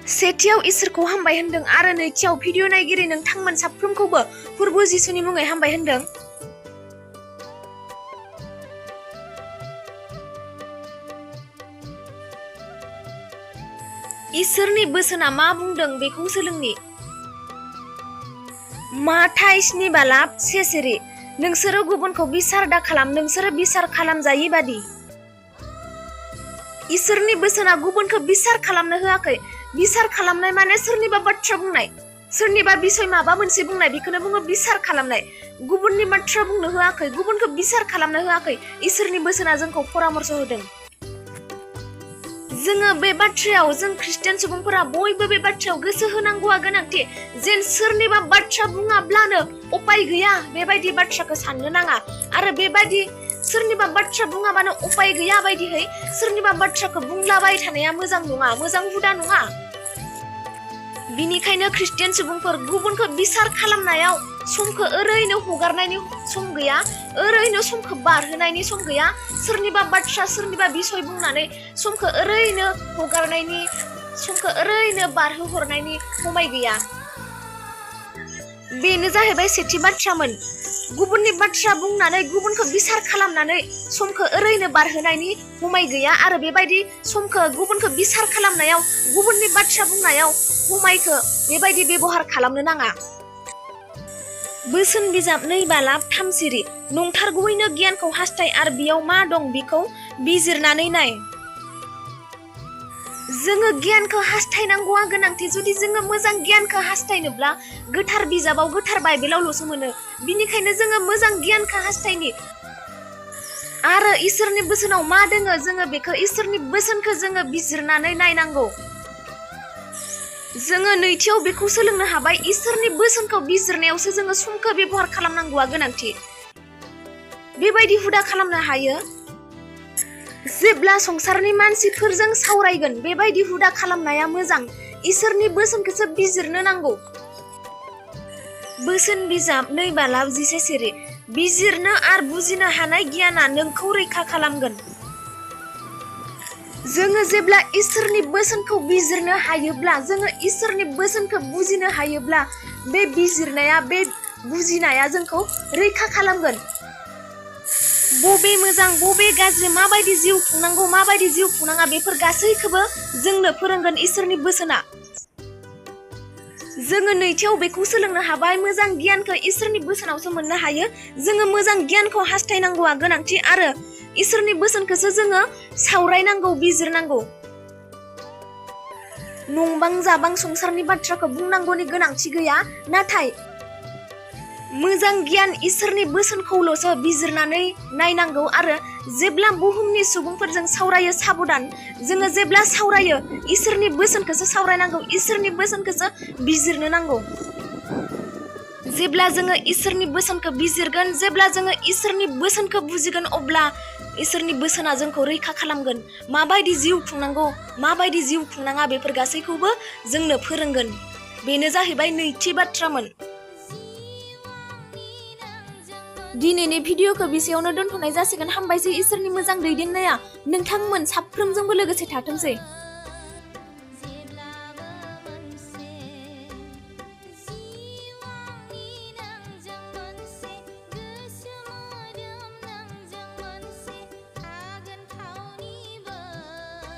सेथियाव इसोरखौ हामबाय होनदों आरो नैथियाव भिडिअ नायगिरि नोंथांमोन साफ्रोमखौबो फोरबो जिसुनि मुङै हामबाय होनदों। इसोरनि बोसोना मा बुंदों बेखौ सोलोंनि। माथाइ 7:7 नोंसोरो गुबुनखौ बिसार दा खालाम, नोंसोरो बिसार खालामजायि बादि। इसोरनि बोसोना गुबुनखौ बिसार खालामनो होआखै। बिसार खालामनाय माने सोरनिबा बाथ्रा बुंनाय, सोरनिबा बिसय माबा मोनसे बुंनाय, बेखौनो बुङो बिसार खालामनाय। गुबुननि बाथ्रा बुंनो होआखै, गुबुनखौ बिसार खालामनो होआखै। इसोरनि बोसोना जोंखौ परामर्श होदों। जोङो बे बाथ्रायाव, जों ख्रिस्टियान सुबुंफोरा बयबो बे बाथ्रायाव गोसो होनांगौआ गोनांथि। जेन सोरनिबा बाथ्रा बुङाब्लानो उपाय गैया बेबायदि बाथ्राखौ साननो नाङा। आरो बेबायदि सोरनिबा बाथ्रा बुङाबानो उपाय गैया बायदिहै सोरनिबा बाथ्राखौ बुंलाबाय थानाया मोजां नङा, मोजां हुदा नङा। बिनिखायनो ख्रिस्टियान सुबुंफोर गुबुनखौ बिसार खालामनायाव समखौ ओरैनो हगारनायनि सम गैया, ओरैनो समखौ बारहोनायनि सम गैया। सोरनिबा बाथ्रा, सोरनिबा बिसय बुंनानै समखौ ओरैनो हगारनायनि, समखौ ओरैनो बारहोहरनायनि समाय गैया। बेनो जाहैबाय सेथि बाथ्रामोन। गुबुननि बाथ्रा बुंनानै, गुबुनखौ बिसार खालामनानै समखौ ओरैनो बारहोनायनि समाय गैया। आरो बेबायदि समखौ गुबुनखौ बिसार खालामनायाव, गुबुननि बाथ्रा बुंनायाव समायखौ बेबायदि बेबहार खालामनो नाङा। बोसोन बिजाब 2:3 नंथारगौयैनो गियानखौ हास्थाय आरो बेयाव मा दं बेखौ बिजिरनानै नाय। जोङो गियानखौ हास्थायनांगौआ गोनांथि। जुदि जोङो मोजां गियानखौ हास्थायनोब्ला गोथार बिजाबाव, गोथार बाइबेलावल'सो मोनो। बिनिखायनो जोङो मोजां गियानखौ हास्थायनि। आरो इसोरनि बोसोनाव मा दोङो, जोङो बेखौ, इसोरनि बोसोनखौ जोङो बिजिरनानै नायनांगौ। जोङो नैथियाव बेखौ सोलोंनो हाबाय, इसोरनि बोसोनखौ बिजिरनायावसो जोङो समखौ बेबहार खालामनांगौआ गोनांथि। बेबायदि हुदा खालामनो हायो। जेब्ला संसारनि मानसिफोरजों सावरायगोन, बेबायदि हुदा खालामनाया मोजां। इसोरनि बोसोनखौसो बिजिरनो नांगौ। बोसोन बिजाब 2:11 बिजिरनो आरो बुजिनो हानाय गियाना नोंखौ रैखा खालामगोन। जोङो जेब्ला इसोरनि बोसोनखौ बिजिरनो हायोब्ला, जोङो इसोरनि बोसोनखौ बुजिनो हायोब्ला, बे बिजिरनाया, बे बुजिनाया जोंखौ रैखा खालामगोन। बबे मोजां, बबे गाज्रि, माबायदि जिउ खुंनांगौ, माबायदि जिउ खुंनाङा, बेफोर गासैखौबो जोंनो फोरोंगोन इसोरनि बोसोना। जोङो नैथियाव बेखौ सोलोंनो हाबाय, मोजां गियानखौ इसोरनि बोसोनावसो मोननो हायो। जोङो मोजां गियानखौ हास्थायनांगौआ गोनांथि आरो इसोरनि बोसोनखौसो जोङो सावरायनांगौ, बिजिरनांगौ। नंबां जाबां संसारनि बाथ्राखौ बुंनांगौनि गोनांथि गैया, नाथाय मोजां गियान इसोरनि बोसोनखौल'सो बिजिरनानै नायनांगौ। आरो जेब्ला बुहुमनि सुबुंफोरजों सावरायो, साबधान। जोङो जेब्ला सावरायो, इसोरनि बोसोनखौसो सावरायनांगौ, इसोरनि बोसोनखौसो बिजिरनो नांगौ। जेब्ला जोङो इसोरनि बोसोनखौ बिजिरगोन, जेब्ला जोङो इसोरनि बोसोनखौ बुजिगोन, अब्ला इसोरनि बोसोना जोंखौ रैखा खालामगोन। माबायदि जिउ खुंनांगौ, माबायदि जिउ खुंनाङा, बेफोर गासैखौबो जोंनो फोरोंगोन। बेनो जाहैबाय नैथि बाथ्रामोन। दिनैनि भिडिअखौ बेसेयावनो दोनथ'नाय जासिगोन। हामबायसै। इसोरनि मोजां दैदेननाया नोंथांमोन साफ्रोमजोंबो लोगोसे थाथोंसै।